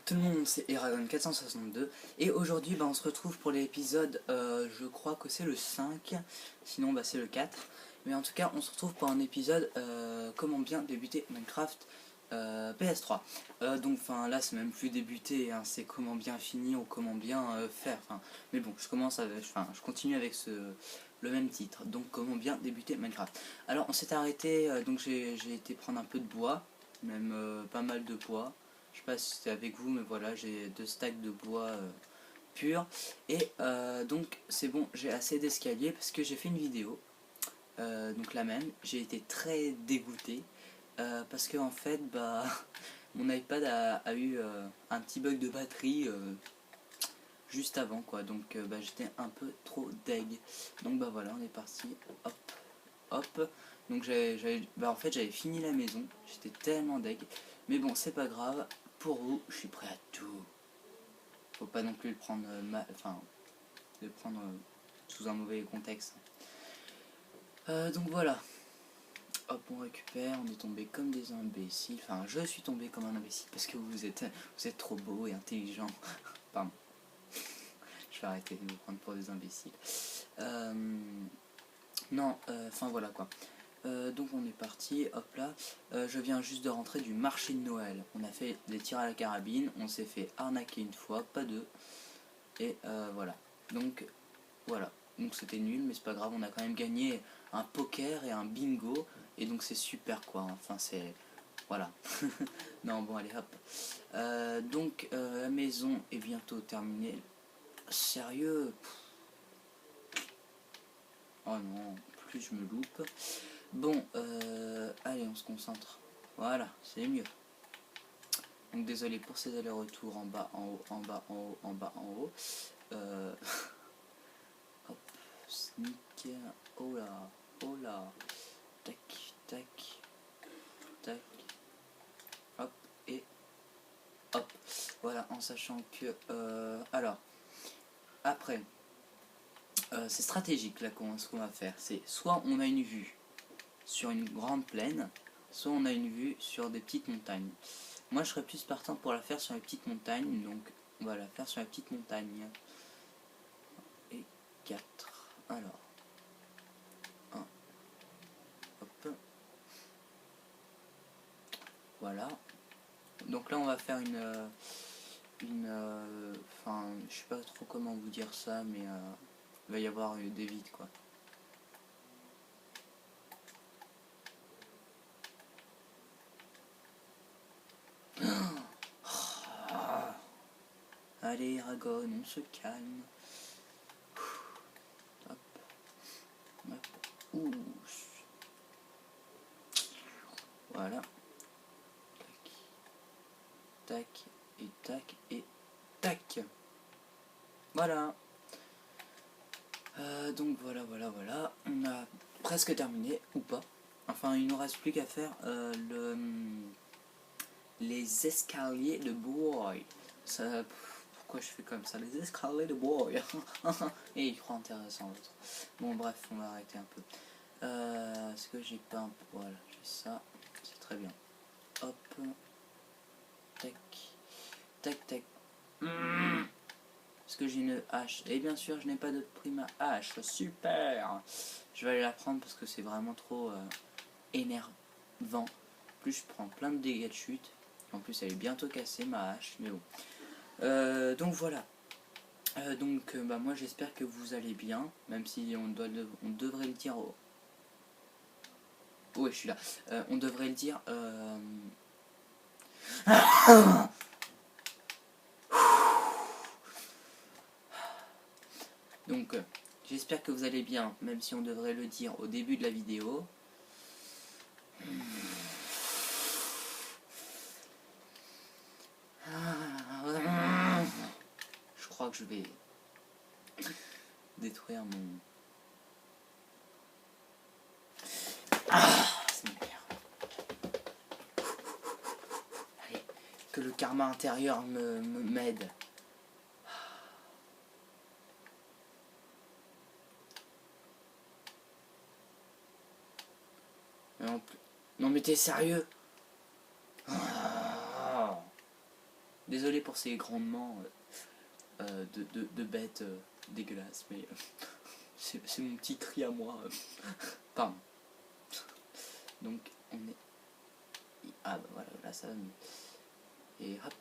Tout le monde, c'est Eragon 462 et aujourd'hui on se retrouve pour l'épisode, je crois que c'est le 5, sinon c'est le 4. Mais en tout cas on se retrouve pour un épisode comment bien débuter Minecraft PS3. Donc là c'est même plus débuter, hein, c'est comment bien finir ou comment bien faire. Mais bon, je continue avec le même titre, donc comment bien débuter Minecraft. Alors on s'est arrêté, donc j'ai été prendre un peu de bois, même pas mal de bois. Je sais pas si c'était avec vous, mais voilà, j'ai 2 stacks de bois pur. Et donc c'est bon, j'ai assez d'escalier parce que j'ai fait une vidéo. Donc la même, j'ai été très dégoûté. Parce que en fait, mon iPad a eu un petit bug de batterie juste avant quoi. Donc j'étais un peu trop deg. Donc voilà, on est parti. Hop, hop. Donc en fait j'avais fini la maison. J'étais tellement deg. Mais bon, c'est pas grave. Pour vous, je suis prêt à tout. Faut pas non plus le prendre le prendre sous un mauvais contexte. Donc voilà. Hop, on récupère, on est tombé comme des imbéciles. Enfin, je suis tombé comme un imbécile parce que vous êtes trop beau et intelligent. Pardon. Je vais arrêter de vous prendre pour des imbéciles. Non, voilà quoi. Donc on est parti, hop là. Je viens juste de rentrer du marché de Noël. On a fait des tirs à la carabine, on s'est fait arnaquer une fois, pas deux. Et voilà. Donc voilà. Donc c'était nul, mais c'est pas grave, on a quand même gagné un poker et un bingo. Et donc c'est super quoi. Enfin c'est. Voilà. Non bon allez hop. La maison est bientôt terminée. Sérieux? Oh non, plus je me loupe. Bon, allez, on se concentre. Voilà, c'est mieux. Donc désolé pour ces allers-retours en bas, en haut, en bas, en haut, en bas, en haut. Hop, sneak. Oh là, oh là. Tac, tac, tac. Hop, et hop. Voilà, en sachant que... alors, après, c'est stratégique là ce qu'on va faire. C'est soit on a une vue sur une grande plaine, soit on a une vue sur des petites montagnes. Moi je serais plus partant pour la faire sur les petites montagnes, donc on va la faire sur la petite montagne. Et 4. Alors, 1, hop. Voilà. Donc là on va faire je sais pas trop comment vous dire ça, mais il va y avoir des vides quoi. Allez Eragon, on se calme. Hop, hop, ouh. Voilà. Tac, et tac, et tac. Voilà. Donc voilà. On a presque terminé, ou pas. Enfin, il ne nous reste plus qu'à faire les escaliers de bois. Ça, pourquoi je fais comme ça? Les escaliers de bois. Et il croit intéressant l'autre. Bon bref, on va arrêter un peu. Est-ce que j'ai pas un peu... Voilà, j'ai ça. C'est très bien. Hop. Tac. Tac, tac. Est-ce que j'ai une hache? Et bien sûr, je n'ai pas de prime à hache. Super! Je vais aller la prendre parce que c'est vraiment trop énervant. En plus, je prends plein de dégâts de chute. En plus, elle est bientôt cassée, ma hache. Mais bon. Donc voilà. Moi, j'espère que vous allez bien. Même si on devrait le dire au... Ouais, je suis là. On devrait le dire... Donc, j'espère que vous allez bien, même si on devrait le dire au début de la vidéo. Je crois que je vais détruire mon... c'est mon père. Allez, que le karma intérieur m'aide. Non mais t'es sérieux? Désolé pour ces grandements de bêtes dégueulasses, mais c'est mon petit cri à moi. Pardon. Donc on est... Ah bah voilà, là ça va mieux. Et hop,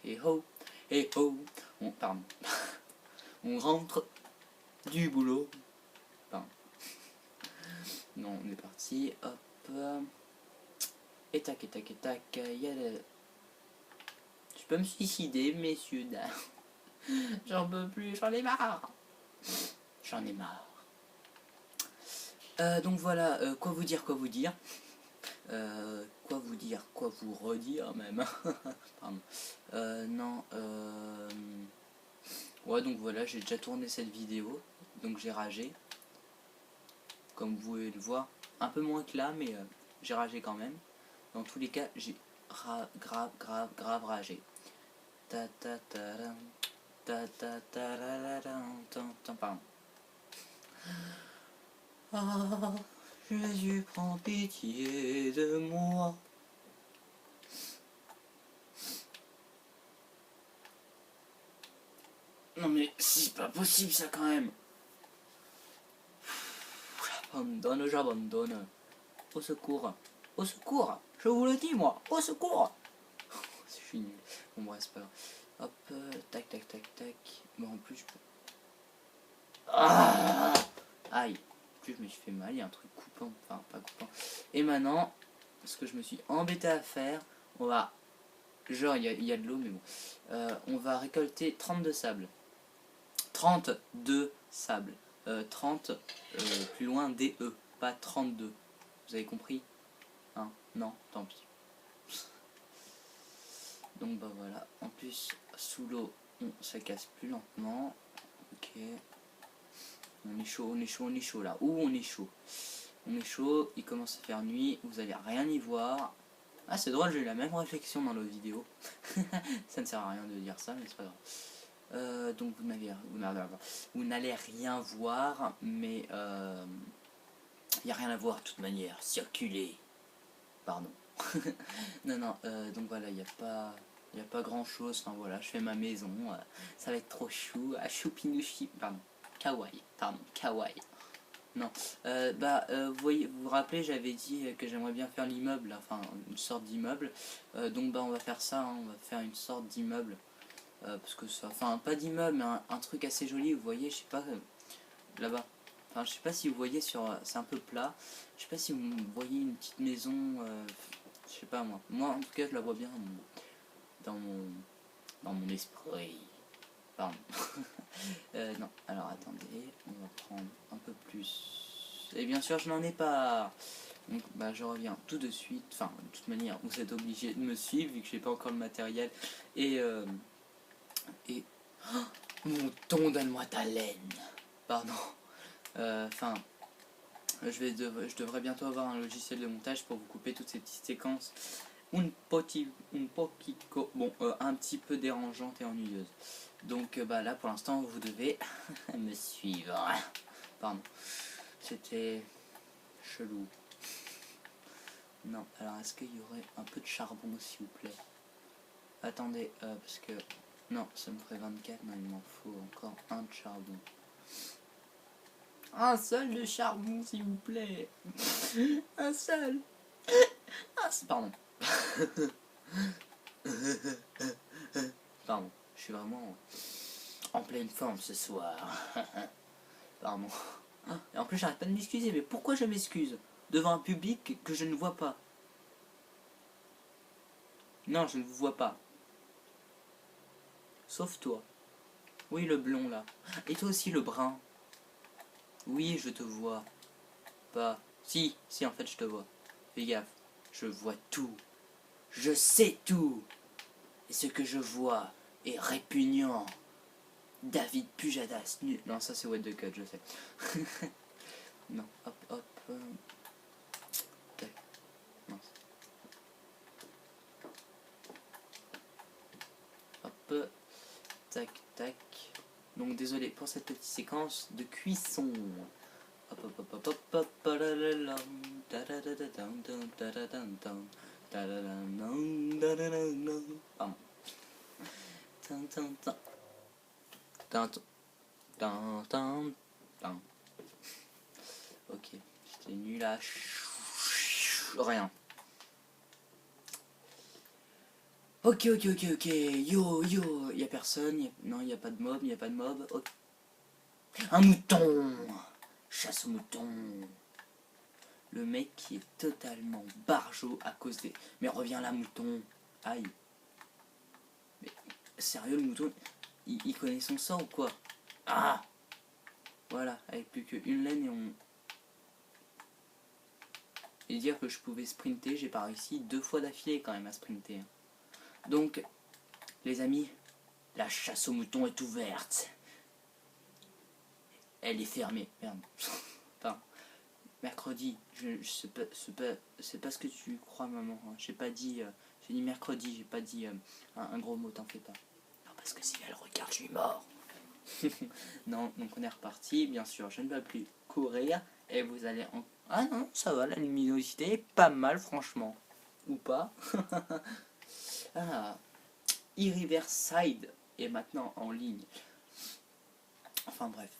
et ho, et ho. Pardon. On rentre du boulot. Pardon. Non, on est parti. Hop. Et tac, et tac, et tac. Il y a le... Je peux me suicider, messieurs, dames. J'en peux plus, j'en ai marre. J'en ai marre. Donc voilà, quoi vous dire, quoi vous dire. Quoi vous dire, quoi vous redire même. Pardon. Non, ouais, donc voilà, j'ai déjà tourné cette vidéo. Donc j'ai ragé. Comme vous pouvez le voir. Un peu moins que là, mais j'ai ragé quand même. Dans tous les cas, j'ai grave ragé. Ta ta ta ta ta ta ta. Pardon. Ah, Jésus, prends pitié de moi. Non mais c'est pas possible ça quand même. J'abandonne. Au secours. Au secours. Je vous le dis moi. Au secours. Je suis nul. Bon bref, c'est pas grave. Hop, tac tac tac tac. Bon en plus je peux... Ah, aïe. En plus je me suis fait mal, il y a un truc coupant. Enfin pas coupant. Et maintenant, ce que je me suis embêté à faire, on va... Genre il y a de l'eau mais bon. On va récolter 32 sables. 32 sables. 30 plus loin DE, pas 32. Vous avez compris? Hein? Non, tant pis. Donc bah voilà. En plus, sous l'eau, ça casse plus lentement. Ok. On est chaud, on est chaud, on est chaud là. Ouh, on est chaud. On est chaud, il commence à faire nuit, vous allez rien y voir. Ah c'est drôle, j'ai eu la même réflexion dans l'autre vidéo. Ça ne sert à rien de dire ça, mais c'est pas grave. Donc vous n'allez rien voir, mais il n'y a rien à voir de toute manière. Circuler. Pardon. Non, donc voilà, il n'y a pas grand chose. Enfin voilà, je fais ma maison. Ça va être trop chou. Choupinushi. Pardon. Kawaii. Pardon. Kawaii. Non. Vous vous rappelez, j'avais dit que j'aimerais bien faire l'immeuble. Enfin, une sorte d'immeuble. Donc bah on va faire ça. Hein, on va faire une sorte d'immeuble. Parce que ça. Enfin, pas d'immeuble, mais un truc assez joli. Vous voyez, je sais pas. Là-bas. Enfin, je sais pas si vous voyez sur... C'est un peu plat. Je sais pas si vous voyez une petite maison... je sais pas moi. Moi, en tout cas, je la vois bien dans mon esprit. Pardon. Non, alors attendez. On va prendre un peu plus... Et bien sûr, je n'en ai pas. Donc, bah, je reviens tout de suite. Enfin, de toute manière, vous êtes obligé de me suivre vu que j'ai pas encore le matériel. Et... Oh, mouton, donne-moi ta laine. Pardon. Enfin, je devrais bientôt avoir un logiciel de montage pour vous couper toutes ces petites séquences un petit peu dérangeantes et ennuyeuses. Donc bah là pour l'instant vous devez me suivre. Pardon, c'était chelou. Non, alors est-ce qu'il y aurait un peu de charbon s'il vous plaît? Attendez, parce que... Non, ça me ferait 24, non il m'en faut encore un de charbon. Un seul de charbon, s'il vous plaît. Un seul. Pardon. Pardon. Je suis vraiment en pleine forme ce soir. Pardon. Et en plus, j'arrête pas de m'excuser. Mais pourquoi je m'excuse devant un public que je ne vois pas? Non, je ne vous vois pas. Sauf toi. Oui, le blond là. Et toi aussi, le brun. Oui, je te vois. Pas. Si, en fait, je te vois. Fais gaffe. Je vois tout. Je sais tout. Et ce que je vois est répugnant. David Pujadas, nul. Non, ça c'est What the Cut, je sais. Non, hop. Tac. Non. Hop. Tac. Donc désolé pour cette petite séquence de cuisson. Pardon. Tin, tin, tin. Tin, tin, tin, tin, tin. Ok, j'étais nul à rien. Ok, yo, y'a personne, non, y a pas de mob, ok. Un mouton. Chasse au mouton. Le mec qui est totalement barjot à cause des... Mais reviens là, mouton. Aïe. Mais sérieux, le mouton, il connaît son sort ou quoi? Ah. Voilà, avec plus qu'une laine et on... Et dire que je pouvais sprinter, j'ai pas réussi 2 fois d'affilée quand même à sprinter. Donc, les amis, la chasse au mouton est ouverte. Elle est fermée. Merde. Enfin, mercredi. C'est pas ce que tu crois, maman. J'ai pas dit... j'ai dit mercredi, j'ai pas dit un gros mot, t'en fais pas. Non, parce que si elle regarde, je suis mort. Non, donc on est reparti. Bien sûr, je ne vais plus courir. Et vous allez en... Ah non, ça va, la luminosité est pas mal, franchement. Ou pas. Ah, E-Riverside est maintenant en ligne. Enfin bref.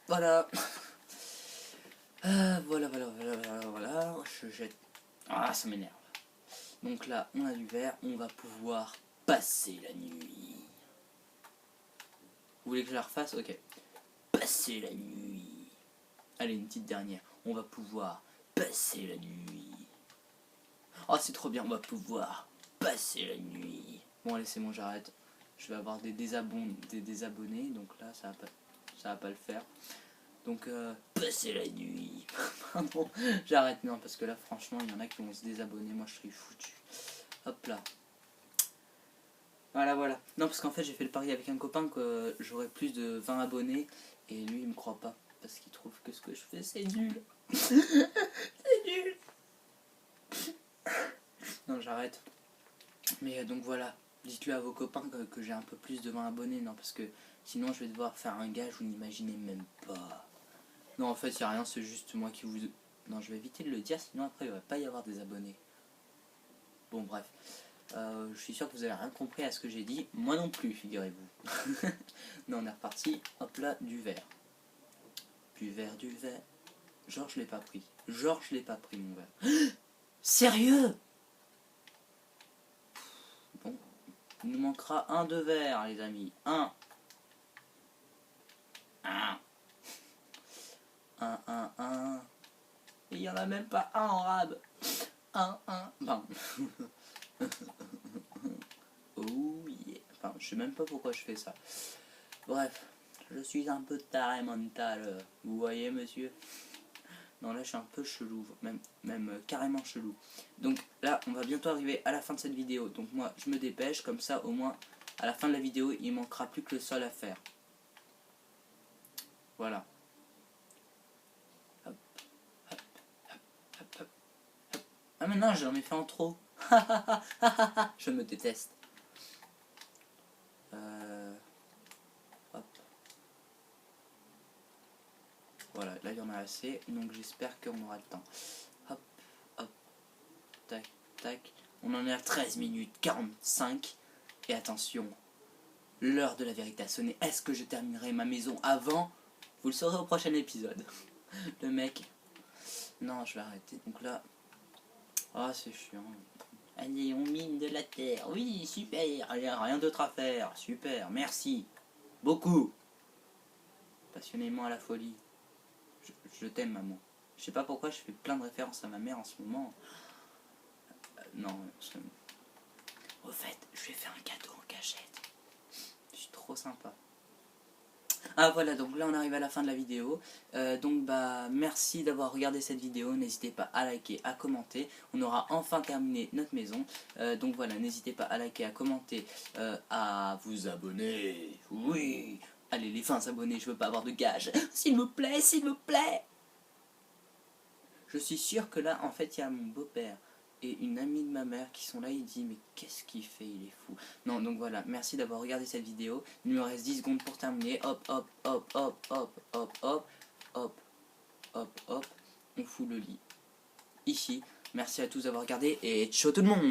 Voilà. Voilà. Je jette. Ah, ça m'énerve. Donc là, on a du verre. On va pouvoir passer la nuit. Vous voulez que je la refasse? Ok. Passer la nuit. Allez, une petite dernière. On va pouvoir passer la nuit. Oh, c'est trop bien. On va pouvoir passer la nuit. Bon, allez, c'est bon, j'arrête. Je vais avoir des désabonnés. Donc là, ça va pas le faire. Donc, passer la nuit. Pardon, j'arrête. Non, parce que là, franchement, il y en a qui vont se désabonner. Moi, je suis foutu. Hop là. Voilà. Non, parce qu'en fait, j'ai fait le pari avec un copain que j'aurais plus de 20 abonnés. Et lui, il me croit pas. Parce qu'il trouve que ce que je fais, c'est nul. C'est nul. Non, j'arrête. Mais donc voilà. Dites-le à vos copains que j'ai un peu plus de 20 abonnés. Non, parce que sinon, je vais devoir faire un gage, vous n'imaginez même pas. Non, en fait, il n'y a rien, c'est juste moi qui vous... Non, je vais éviter de le dire, sinon après, il ne va pas y avoir des abonnés. Bon, bref. Je suis sûr que vous avez rien compris à ce que j'ai dit. Moi non plus, figurez-vous. Non, on est reparti. Hop là, du verre. Du verre. Genre, je l'ai pas pris. Mon verre. Sérieux? Bon. Il nous manquera un de verre, les amis. Un. Et il n'y en a même pas un en rab. Bon. Oh yeah. Enfin, je sais même pas pourquoi je fais ça. Bref, je suis un peu taré mental. Vous voyez, monsieur? Non, là, je suis un peu chelou. Même carrément chelou. Donc là, on va bientôt arriver à la fin de cette vidéo. Donc moi, je me dépêche. Comme ça, au moins, à la fin de la vidéo, il manquera plus que le sol à faire. Voilà. Hop. Ah mais non, j'en ai fait en trop. Je me déteste. Hop. Voilà, là il y en a assez, donc j'espère qu'on aura le temps. Hop, tac, tac. On en est à 13 minutes 45. Et attention, l'heure de la vérité a sonné. Est-ce que je terminerai ma maison avant? Vous le saurez au prochain épisode. Le mec... Non, je vais arrêter. Donc là... Ah, c'est chiant. Allez, on mine de la terre. Oui, super. Il n'y a rien d'autre à faire. Super, merci. Beaucoup. Passionnément à la folie. Je t'aime, maman. Je sais pas pourquoi je fais plein de références à ma mère en ce moment. Non, au fait, je lui ai fait un cadeau en cachette. Je suis trop sympa. Ah voilà, donc là on arrive à la fin de la vidéo. Donc bah merci d'avoir regardé cette vidéo. N'hésitez pas à liker, à commenter. On aura enfin terminé notre maison. Donc voilà, n'hésitez pas à liker, à commenter, à vous abonner. Oui. Allez les 20 abonnés, je veux pas avoir de gage. S'il vous plaît, s'il vous plaît. Je suis sûr que là en fait il y a mon beau-père et une amie de ma mère qui sont là, il dit mais qu'est-ce qu'il fait, il est fou. Non, donc voilà, merci d'avoir regardé cette vidéo. Il me reste 10 secondes pour terminer. Hop, on fout le lit ici. Merci à tous d'avoir regardé et ciao tout le monde.